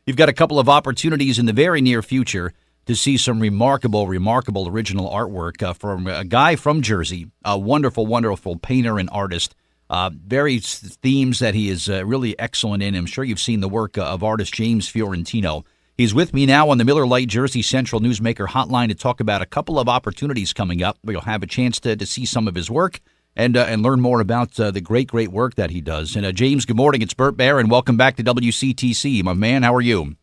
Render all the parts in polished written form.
you've got a couple of opportunities in the very near future to see some remarkable original artwork from a guy from Jersey, a wonderful painter and artist. Various themes that he is really excellent in. I'm sure you've seen the work of artist James Fiorentino. He's with me now on the Miller Lite Jersey Central Newsmaker Hotline to talk about a couple of opportunities coming up where you'll have a chance to see some of his work and learn more about the great work that he does. And James, good morning. It's Bert Baer, and welcome back to WCTC. My man, how are you?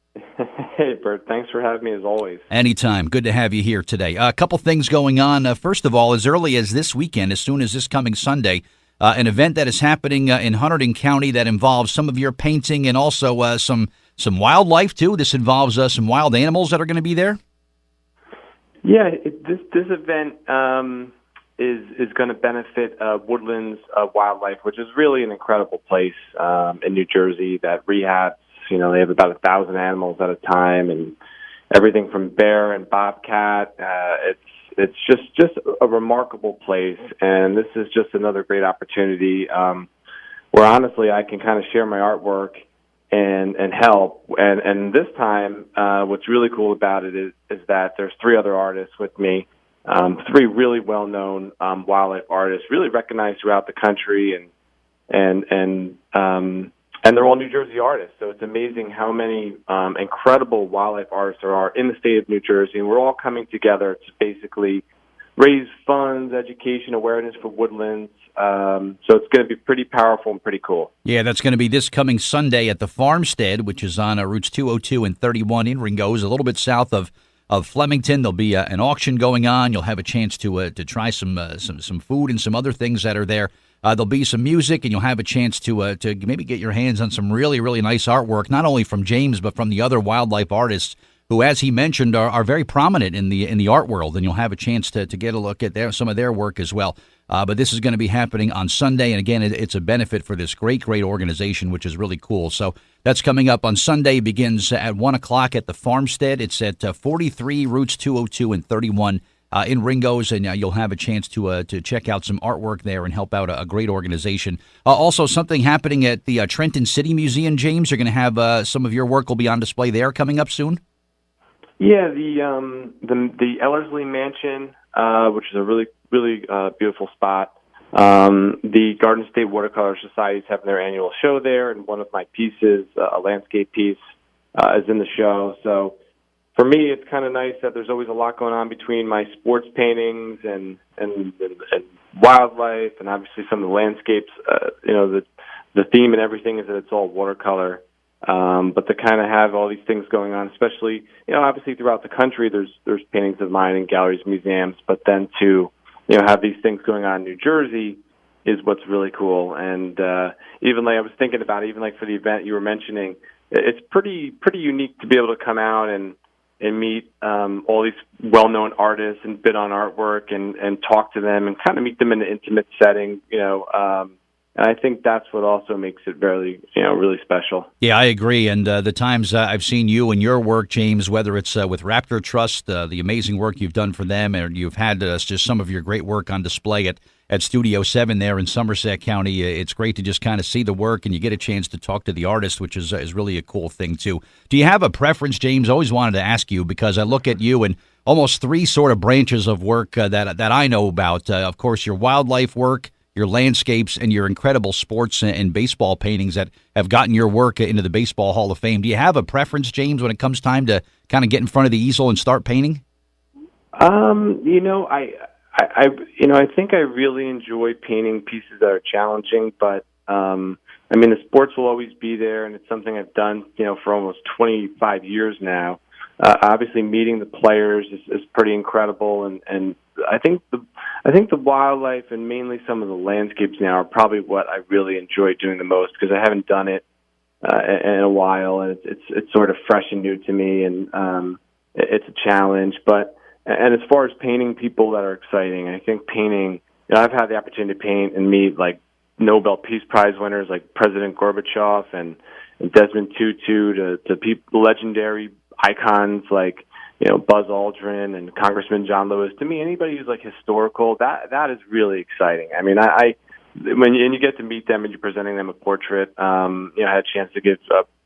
Hey, Bert. Thanks for having me, as always. Anytime. Good to have you here today. A couple things going on. First of all, as early as this weekend, as soon as this coming Sunday, an event that is happening in Hunterdon County that involves some of your painting and also some wildlife, too. This involves some wild animals that are going to be there? Yeah, this event is going to benefit Woodlands Wildlife, which is really an incredible place in New Jersey that rehabs. You know, they have about 1,000 animals at a time, and everything from bear and bobcat. It's just a remarkable place, and this is just another great opportunity where honestly I can kind of share my artwork and help. And this time, what's really cool about it is that there's 3 other artists with me, 3 really well-known wildlife artists, really recognized throughout the country, and they're all New Jersey artists. So it's amazing how many incredible wildlife artists there are in the state of New Jersey. And we're all coming together to basically raise funds, education, awareness for Woodlands. So it's going to be pretty powerful and pretty cool. Yeah, that's going to be this coming Sunday at the Farmstead, which is on routes 202 and 31 in Ringoes, a little bit south of Flemington. There'll be an auction going on. You'll have a chance to try some food and some other things that are there. There'll be some music, and you'll have a chance to maybe get your hands on some really nice artwork, not only from James, but from the other wildlife artists who, as he mentioned, are very prominent in the art world, and you'll have a chance to get a look at some of their work as well. But this is going to be happening on Sunday, and again, it's a benefit for this great organization, which is really cool. So that's coming up on Sunday. It begins at 1 o'clock at the Farmstead. It's at 43 routes 202 and 31 in Ringoes, and you'll have a chance to check out some artwork there and help out a great organization. Also, something happening at the Trenton City Museum, James. You're going to have some of your work will be on display there coming up soon? Yeah, the Ellerslie Mansion, which is a really beautiful spot. The Garden State Watercolor Society is having their annual show there, and one of my pieces, a landscape piece, is in the show. So for me, it's kind of nice that there's always a lot going on between my sports paintings and wildlife, and obviously some of the landscapes. The theme and everything is that it's all watercolor. But to kind of have all these things going on, especially, obviously throughout the country, there's paintings of mine in galleries, museums, but then to, have these things going on in New Jersey is what's really cool. And even like I was thinking about, even like for the event you were mentioning, it's pretty unique to be able to come out and meet all these well-known artists and bid on artwork and talk to them and kind of meet them in an intimate setting, and I think that's what also makes it really special. Yeah, I agree. And the times I've seen you and your work, James, whether it's with Raptor Trust, the amazing work you've done for them, or you've had just some of your great work on display at Studio 7 there in Somerset County, it's great to just kind of see the work and you get a chance to talk to the artist, which is really a cool thing, too. Do you have a preference, James? I always wanted to ask you because I look at you and almost 3 sort of branches of work that I know about. Of course, your wildlife work, your landscapes, and your incredible sports and baseball paintings that have gotten your work into the Baseball Hall of Fame. Do you have a preference, James, when it comes time to kind of get in front of the easel and start painting? I think I really enjoy painting pieces that are challenging, but the sports will always be there, and it's something I've done, for almost 25 years now. Obviously, meeting the players is pretty incredible, and I think the wildlife and mainly some of the landscapes now are probably what I really enjoy doing the most because I haven't done it in a while, and it's sort of fresh and new to me, and it's a challenge. And as far as painting people that are exciting, I think painting. I've had the opportunity to paint and meet like Nobel Peace Prize winners like President Gorbachev and Desmond Tutu to people legendary icons like Buzz Aldrin and Congressman John Lewis. To me, anybody who's like historical, that is really exciting. and you get to meet them and you're presenting them a portrait. I had a chance to give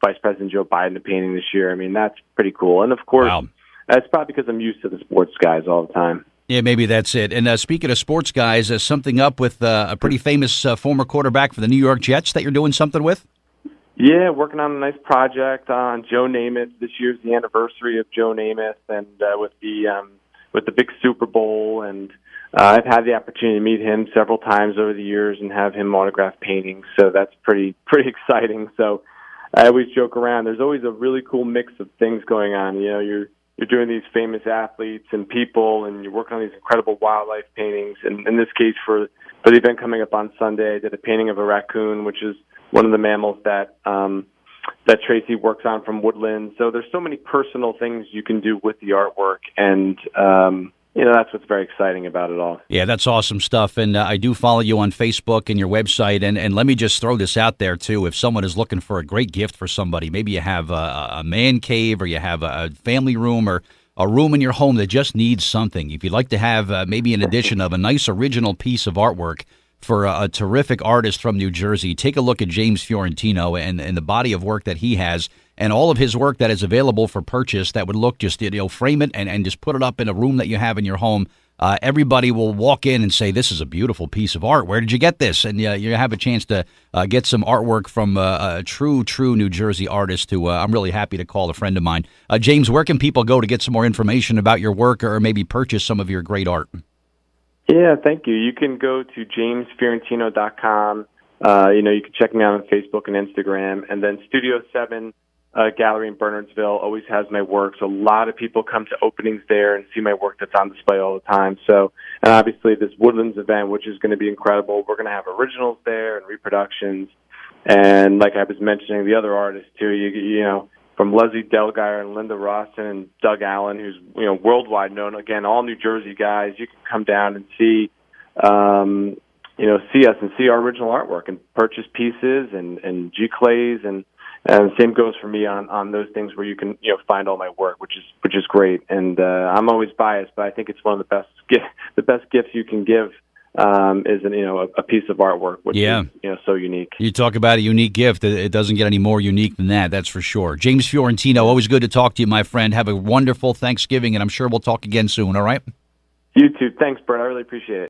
Vice President Joe Biden a painting this year. I mean, that's pretty cool. And of course, Wow. that's probably because I'm used to the sports guys all the time. Yeah, maybe that's it. And speaking of sports guys, something up with a pretty famous former quarterback for the New York Jets that you're doing something with? Yeah, working on a nice project on Joe Namath. This year's the anniversary of Joe Namath, and with the big Super Bowl, and I've had the opportunity to meet him several times over the years and have him autograph paintings. So that's pretty exciting. So I always joke around. There's always a really cool mix of things going on. You're doing these famous athletes and people, and you're working on these incredible wildlife paintings. And in this case, for the event coming up on Sunday, I did a painting of a raccoon, which is one of the mammals that Tracy works on from Woodlands. So there's so many personal things you can do with the artwork, and that's what's very exciting about it all. Yeah, that's awesome stuff. And I do follow you on Facebook and your website. And let me just throw this out there, too. If someone is looking for a great gift for somebody, maybe you have a man cave or you have a family room or a room in your home that just needs something. If you'd like to have maybe an addition of a nice original piece of artwork for a terrific artist from New Jersey, take a look at James Fiorentino and the body of work that he has and all of his work that is available for purchase that would look just, frame it and just put it up in a room that you have in your home. Everybody will walk in and say, this is a beautiful piece of art. Where did you get this? And you have a chance to get some artwork from a true New Jersey artist who I'm really happy to call a friend of mine. James, where can people go to get some more information about your work or maybe purchase some of your great art? Yeah, thank you. You can go to jamesfiorentino.com. You can check me out on Facebook and Instagram. And then Studio 7 Gallery in Bernardsville always has my work. So a lot of people come to openings there and see my work that's on display all the time. So, and obviously this Woodlands event, which is going to be incredible. We're going to have originals there and reproductions. And like I was mentioning, the other artists too, from Leslie Delgire and Linda Rawson and Doug Allen, who's worldwide known. Again, all New Jersey guys. You can come down and see us and see our original artwork and purchase pieces and G-clays and the same goes for me on those things where you can find all my work, which is great. And I'm always biased, but I think it's one of the best gifts you can give. Is a piece of artwork, which is so unique. You talk about a unique gift. It doesn't get any more unique than that, that's for sure. James Fiorentino, always good to talk to you, my friend. Have a wonderful Thanksgiving, and I'm sure we'll talk again soon, all right? You too. Thanks, Bert. I really appreciate it.